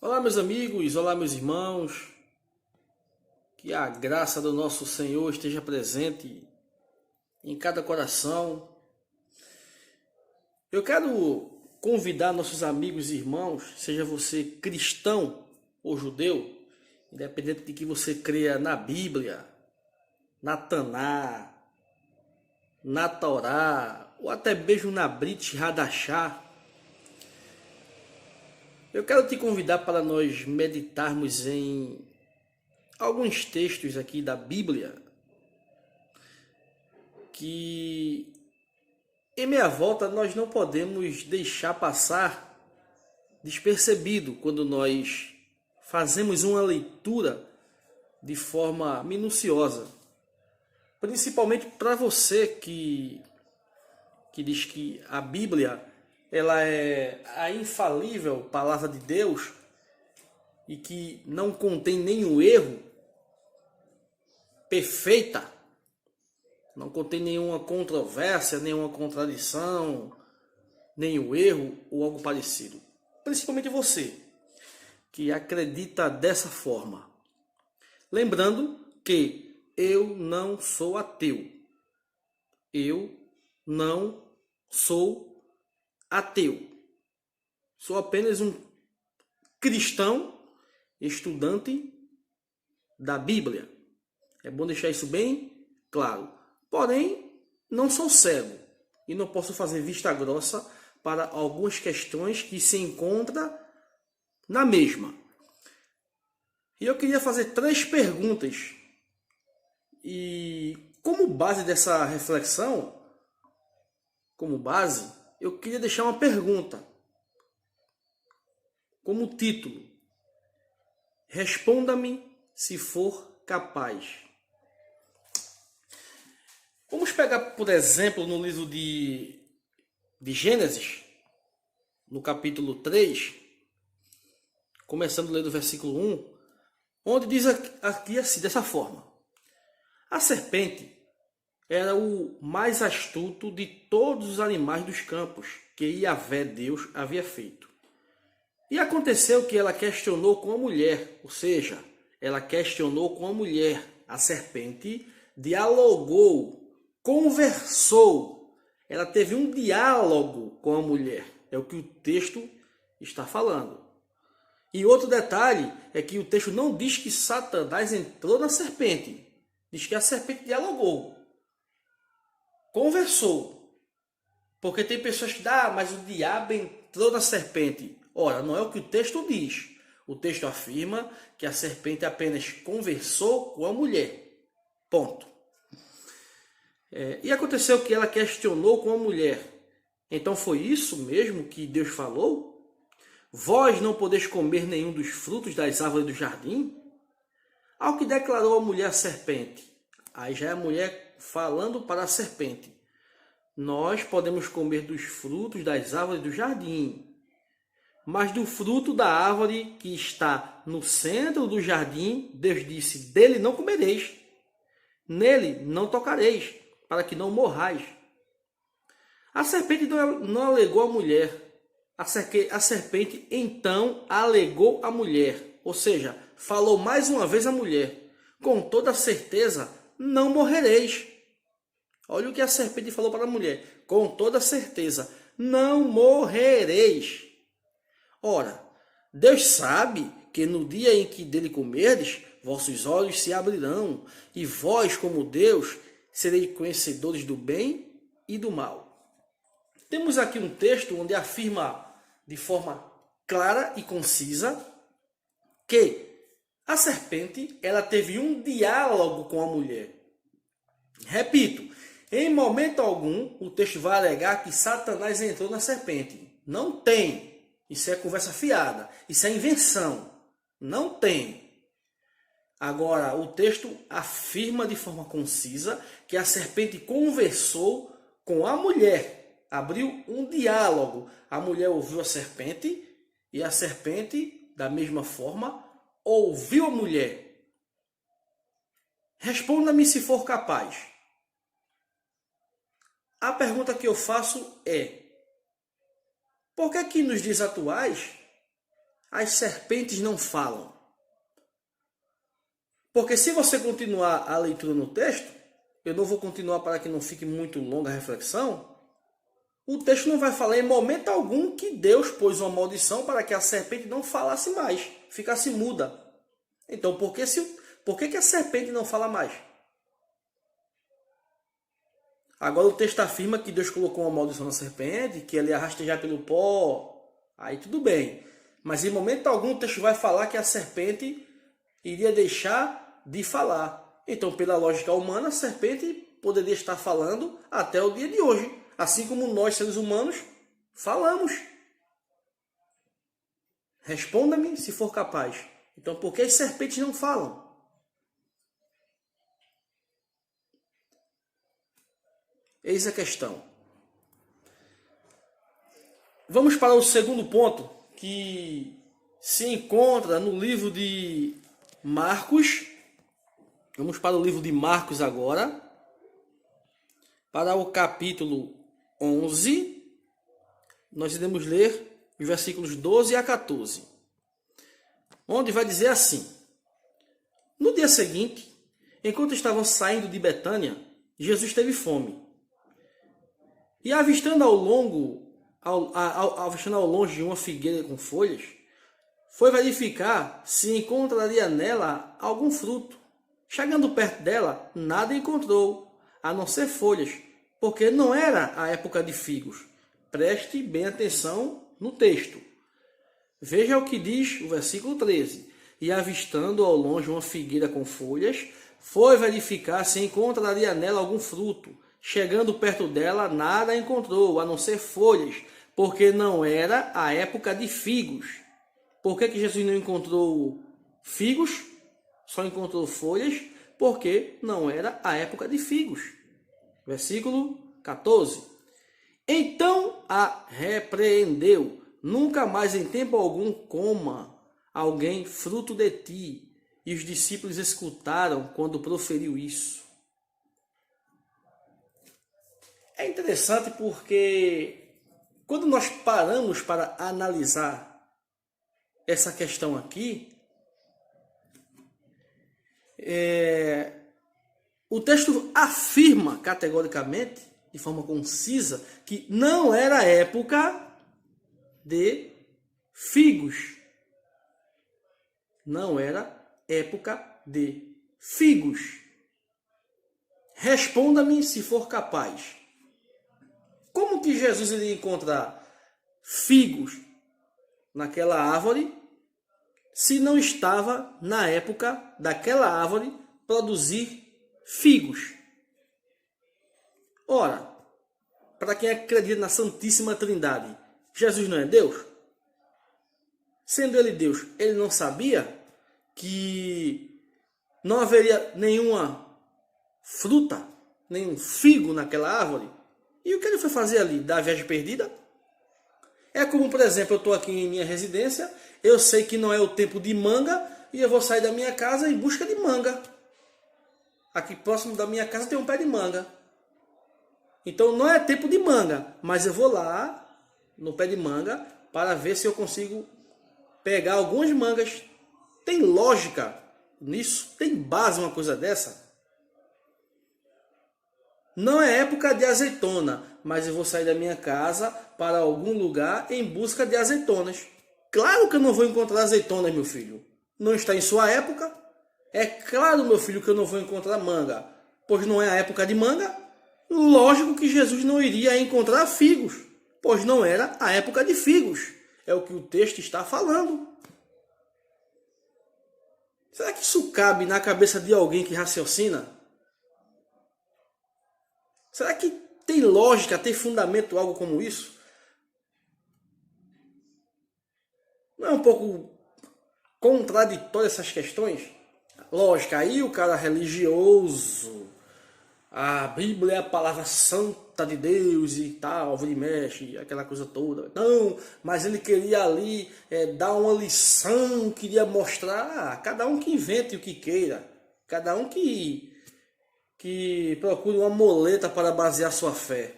Olá, meus amigos, olá, meus irmãos, que a graça do nosso Senhor esteja presente em cada coração. Eu quero convidar nossos amigos e irmãos, seja você cristão ou judeu, independente de que você creia na Bíblia, na Taná, na Torá, ou até mesmo na Brit Hadachá. Eu quero te convidar para nós meditarmos em alguns textos aqui da Bíblia que em meia volta nós não podemos deixar passar despercebido quando nós fazemos uma leitura de forma minuciosa. Principalmente para você que diz que a Bíblia ela é a infalível palavra de Deus e que não contém nenhum erro, perfeita. Não contém nenhuma controvérsia, nenhuma contradição, nenhum erro ou algo parecido. Principalmente você, que acredita dessa forma. Lembrando que eu não sou ateu. Eu não sou ateu. Sou apenas um cristão estudante da Bíblia. É bom deixar isso bem claro. Porém, não sou cego e não posso fazer vista grossa para algumas questões que se encontram na mesma. E eu queria fazer 3 perguntas. E como base dessa reflexão, eu queria deixar uma pergunta. Como título: responda-me se for capaz. Vamos pegar, por exemplo, no livro de Gênesis, no capítulo 3, começando a ler do versículo 1, onde diz aqui assim, dessa forma: a serpente era o mais astuto de todos os animais dos campos que Yahvé Deus havia feito. E aconteceu que ela questionou com a mulher, ou seja, ela questionou com a mulher, a serpente dialogou, conversou, ela teve um diálogo com a mulher. É o que o texto está falando. E outro detalhe é que o texto não diz que Satanás entrou na serpente. Diz que a serpente dialogou, conversou. Porque tem pessoas que dizem, mas o diabo entrou na serpente. Ora, não é o que o texto diz. O texto afirma que a serpente apenas conversou com a mulher. Ponto. E aconteceu que ela questionou com a mulher. Então foi isso mesmo que Deus falou? Vós não podeis comer nenhum dos frutos das árvores do jardim? Ao que declarou a mulher à serpente. Aí já é a mulher falando para a serpente. Nós podemos comer dos frutos das árvores do jardim, mas do fruto da árvore que está no centro do jardim, Deus disse, dele não comereis, nele não tocareis, para que não morrais. A serpente não alegou a mulher. A serpente então alegou a mulher. Ou seja, falou mais uma vez a mulher. Com toda certeza, não morrereis. Olha o que a serpente falou para a mulher. Com toda certeza, não morrereis. Ora, Deus sabe que no dia em que dele comerdes, vossos olhos se abrirão, e vós, como Deus, sereis conhecedores do bem e do mal. Temos aqui um texto onde afirma de forma clara e concisa que a serpente ela teve um diálogo com a mulher. Repito, em momento algum o texto vai alegar que Satanás entrou na serpente. Não tem. Isso é conversa fiada. Isso é invenção. Não tem. Agora, o texto afirma de forma concisa que a serpente conversou com a mulher, abriu um diálogo. A mulher ouviu a serpente e a serpente, da mesma forma, ouviu a mulher. Responda-me se for capaz. A pergunta que eu faço é: por que nos dias atuais as serpentes não falam? Porque se você continuar a leitura no texto, eu não vou continuar para que não fique muito longa a reflexão, o texto não vai falar em momento algum que Deus pôs uma maldição para que a serpente não falasse mais, ficasse muda. Então, por que a serpente não fala mais? Agora o texto afirma que Deus colocou uma maldição na serpente, que ele ia rastejar pelo pó, aí tudo bem. Mas em momento algum o texto vai falar que a serpente iria deixar de falar. Então, pela lógica humana, a serpente poderia estar falando até o dia de hoje. Assim como nós, seres humanos, falamos. Responda-me se for capaz. Então, por que as serpentes não falam? Eis a questão. Vamos para o segundo ponto, que se encontra no livro de Marcos. Vamos para o livro de Marcos agora. Para o capítulo 11, nós iremos ler os versículos 12 a 14. Onde vai dizer assim: No dia seguinte, enquanto estavam saindo de Betânia, Jesus teve fome. E avistando ao longe uma figueira com folhas, foi verificar se encontraria nela algum fruto. Chegando perto dela, nada encontrou, a não ser folhas, porque não era a época de figos. Preste bem atenção no texto. Veja o que diz o versículo 13. E avistando ao longe uma figueira com folhas, foi verificar se encontraria nela algum fruto. Chegando perto dela, nada encontrou, a não ser folhas, porque não era a época de figos. Por que Jesus não encontrou figos? Só encontrou folhas, porque não era a época de figos. Versículo 14. Então a repreendeu: nunca mais em tempo algum coma alguém fruto de ti. E os discípulos escutaram quando proferiu isso. É interessante porque quando nós paramos para analisar essa questão aqui, o texto afirma categoricamente, de forma concisa, que não era época de figos. Não era época de figos. Responda-me se for capaz. Como que Jesus iria encontrar figos naquela árvore se não estava na época daquela árvore produzir figos? Ora, para quem acredita na Santíssima Trindade, Jesus não é Deus? Sendo ele Deus, ele não sabia que não haveria nenhuma fruta, nenhum figo naquela árvore? E o que ele foi fazer ali? Dar a viagem perdida? É como, por exemplo, eu estou aqui em minha residência, eu sei que não é o tempo de manga e eu vou sair da minha casa em busca de manga. Aqui próximo da minha casa tem um pé de manga. Então não é tempo de manga, mas eu vou lá no pé de manga para ver se eu consigo pegar algumas mangas. Tem lógica nisso? Tem base uma coisa dessa? Não é época de azeitona, mas eu vou sair da minha casa para algum lugar em busca de azeitonas. Claro que eu não vou encontrar azeitonas, meu filho. Não está em sua época. É claro, meu filho, que eu não vou encontrar manga, pois não é a época de manga. Lógico que Jesus não iria encontrar figos, pois não era a época de figos. É o que o texto está falando. Será que isso cabe na cabeça de alguém que raciocina? Será que tem lógica, tem fundamento algo como isso? Não é um pouco contraditório essas questões? Lógico, aí o cara religioso, a Bíblia é a palavra santa de Deus e tal, vira e mexe, aquela coisa toda. Não, mas ele queria ali dar uma lição, queria mostrar, cada um que invente o que queira, cada um que procure uma moleta para basear sua fé.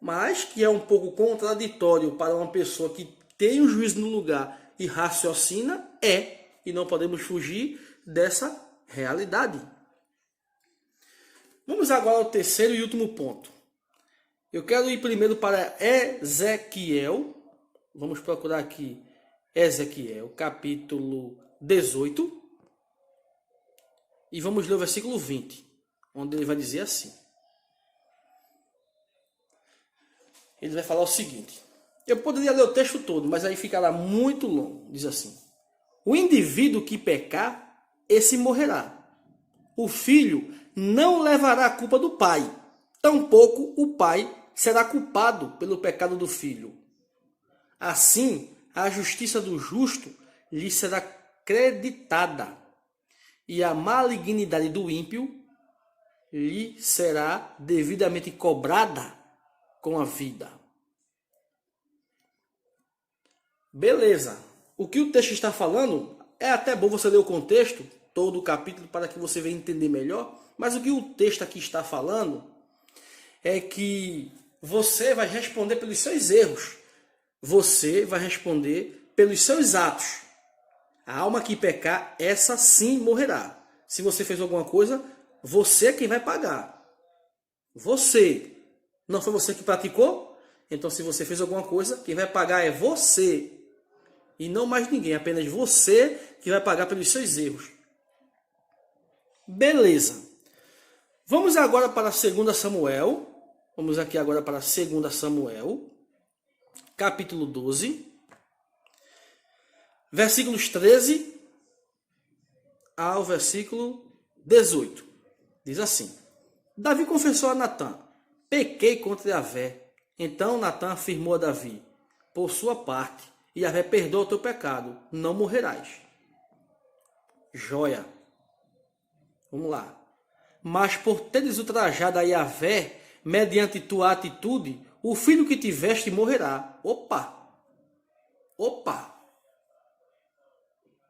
Mas que é um pouco contraditório para uma pessoa que tem o juízo no lugar e raciocina, e não podemos fugir dessa realidade. Vamos agora ao terceiro e último ponto. Eu quero ir primeiro para Ezequiel. Vamos procurar aqui Ezequiel, capítulo 18. E vamos ler o versículo 20, onde ele vai dizer assim. Ele vai falar o seguinte. Eu poderia ler o texto todo, mas aí ficará muito longo. Diz assim. O indivíduo que pecar, esse morrerá. O filho não levará a culpa do pai. Tampouco o pai será culpado pelo pecado do filho. Assim, a justiça do justo lhe será creditada, e a malignidade do ímpio lhe será devidamente cobrada com a vida. Beleza. O que o texto está falando, é até bom você ler o contexto, todo o capítulo, para que você venha entender melhor, mas o que o texto aqui está falando é que você vai responder pelos seus erros. Você vai responder pelos seus atos. A alma que pecar, essa sim morrerá. Se você fez alguma coisa, você é quem vai pagar. Você. Não foi você que praticou? Então, se você fez alguma coisa, quem vai pagar é você. E não mais ninguém. Apenas você que vai pagar pelos seus erros. Beleza. Vamos agora para 2 Samuel. Vamos aqui agora para 2 Samuel, capítulo 12, versículos 13 ao versículo 18. Diz assim. Davi confessou a Natã, pequei contra Yahvé. Então Natã afirmou a Davi, por sua parte, Yahvé perdoa o teu pecado, não morrerás. Joia. Vamos lá. Mas por teres ultrajado a Yahvé, mediante tua atitude, o filho que tiveste morrerá. Opa!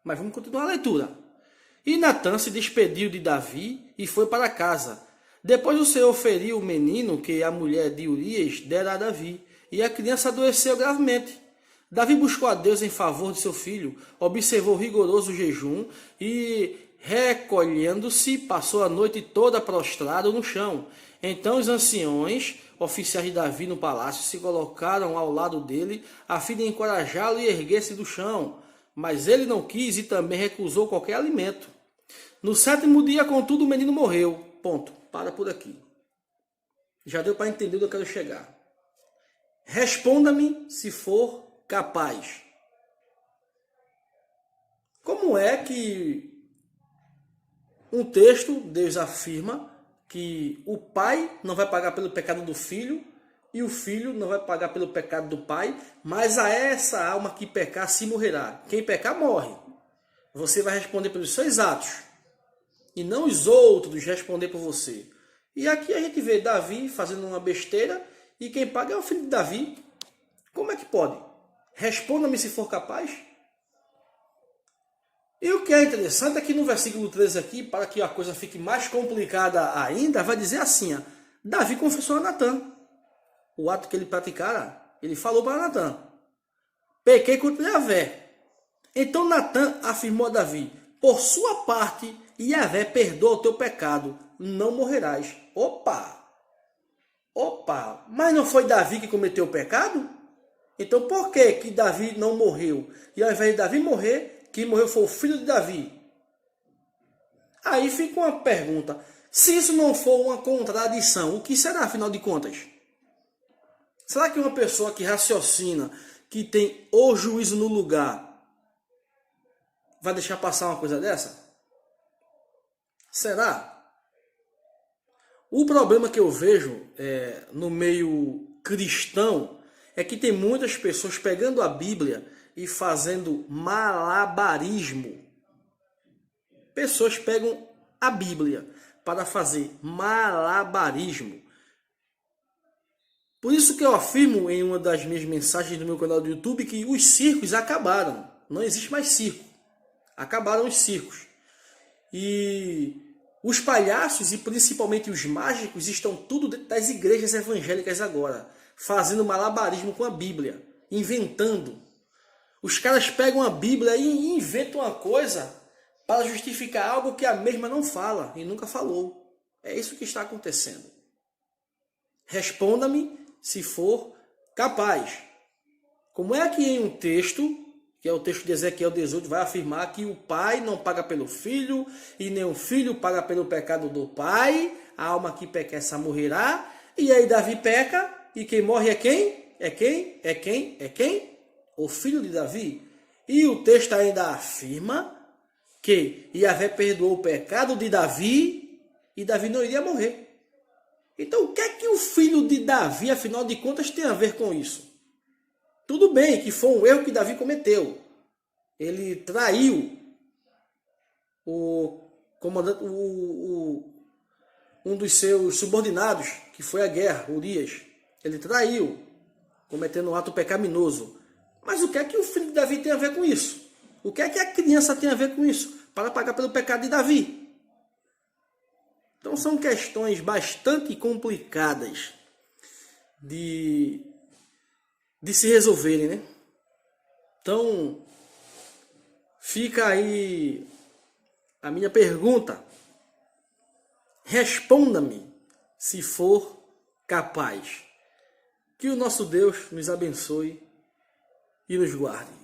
Mas vamos continuar a leitura. E Natã se despediu de Davi e foi para casa. Depois o Senhor feriu o menino que a mulher de Urias dera a Davi, e a criança adoeceu gravemente. Davi buscou a Deus em favor de seu filho, observou rigoroso jejum e, recolhendo-se, passou a noite toda prostrado no chão. Então os anciões, oficiais de Davi no palácio, se colocaram ao lado dele, a fim de encorajá-lo e erguer-se do chão. Mas ele não quis e também recusou qualquer alimento. No 7º dia, contudo, o menino morreu. Ponto. Para por aqui. Já deu para entender onde eu quero chegar. Responda-me se for capaz. Como é que um texto, Deus afirma que o pai não vai pagar pelo pecado do filho e o filho não vai pagar pelo pecado do pai, mas a essa alma que pecar se morrerá. Quem pecar morre. Você vai responder pelos seus atos e não os outros responder por você. E aqui a gente vê Davi fazendo uma besteira e quem paga é o filho de Davi. Como é que pode? Responda-me se for capaz. E o que é interessante é que no versículo 13 aqui, para que a coisa fique mais complicada ainda, vai dizer assim, ó, Davi confessou a Natã. O ato que ele praticara, ele falou para Natã. Pequei contra Yahvé. Então Natã afirmou a Davi, por sua parte, Yahvé perdoa o teu pecado, não morrerás. Opa! Mas não foi Davi que cometeu o pecado? Então por que Davi não morreu? E ao invés de Davi morrer, quem morreu foi o filho de Davi. Aí fica uma pergunta. Se isso não for uma contradição, o que será, afinal de contas? Será que uma pessoa que raciocina, que tem o juízo no lugar, vai deixar passar uma coisa dessa? Será? O problema que eu vejo no meio cristão é que tem muitas pessoas pegando a Bíblia e fazendo malabarismo. Pessoas pegam a Bíblia para fazer malabarismo. Por isso que eu afirmo em uma das minhas mensagens do meu canal do YouTube que os circos acabaram. Não existe mais circo. Acabaram os circos. E os palhaços e principalmente os mágicos estão tudo dentro das igrejas evangélicas agora, fazendo malabarismo com a Bíblia, inventando. Os caras pegam a Bíblia e inventam uma coisa para justificar algo que a mesma não fala e nunca falou. É isso que está acontecendo. Responda-me se for capaz. Como é que em um texto, que é o texto de Ezequiel 18, vai afirmar que o pai não paga pelo filho e nem o filho paga pelo pecado do pai, a alma que peca essa morrerá, e aí Davi peca, e quem morre é quem? É quem? É quem? É quem? O filho de Davi. E o texto ainda afirma que Yahvé perdoou o pecado de Davi e Davi não iria morrer. Então o que é que o filho de Davi, afinal de contas, tem a ver com isso? Tudo bem que foi um erro que Davi cometeu. Ele traiu o comandante, um dos seus subordinados, que foi à guerra, Urias. Ele traiu, cometendo um ato pecaminoso. Mas o que é que o filho de Davi tem a ver com isso? O que é que a criança tem a ver com isso? Para pagar pelo pecado de Davi. Então são questões bastante complicadas de se resolverem, né? Então, fica aí a minha pergunta. Responda-me se for capaz. Que o nosso Deus nos abençoe e nos guarde.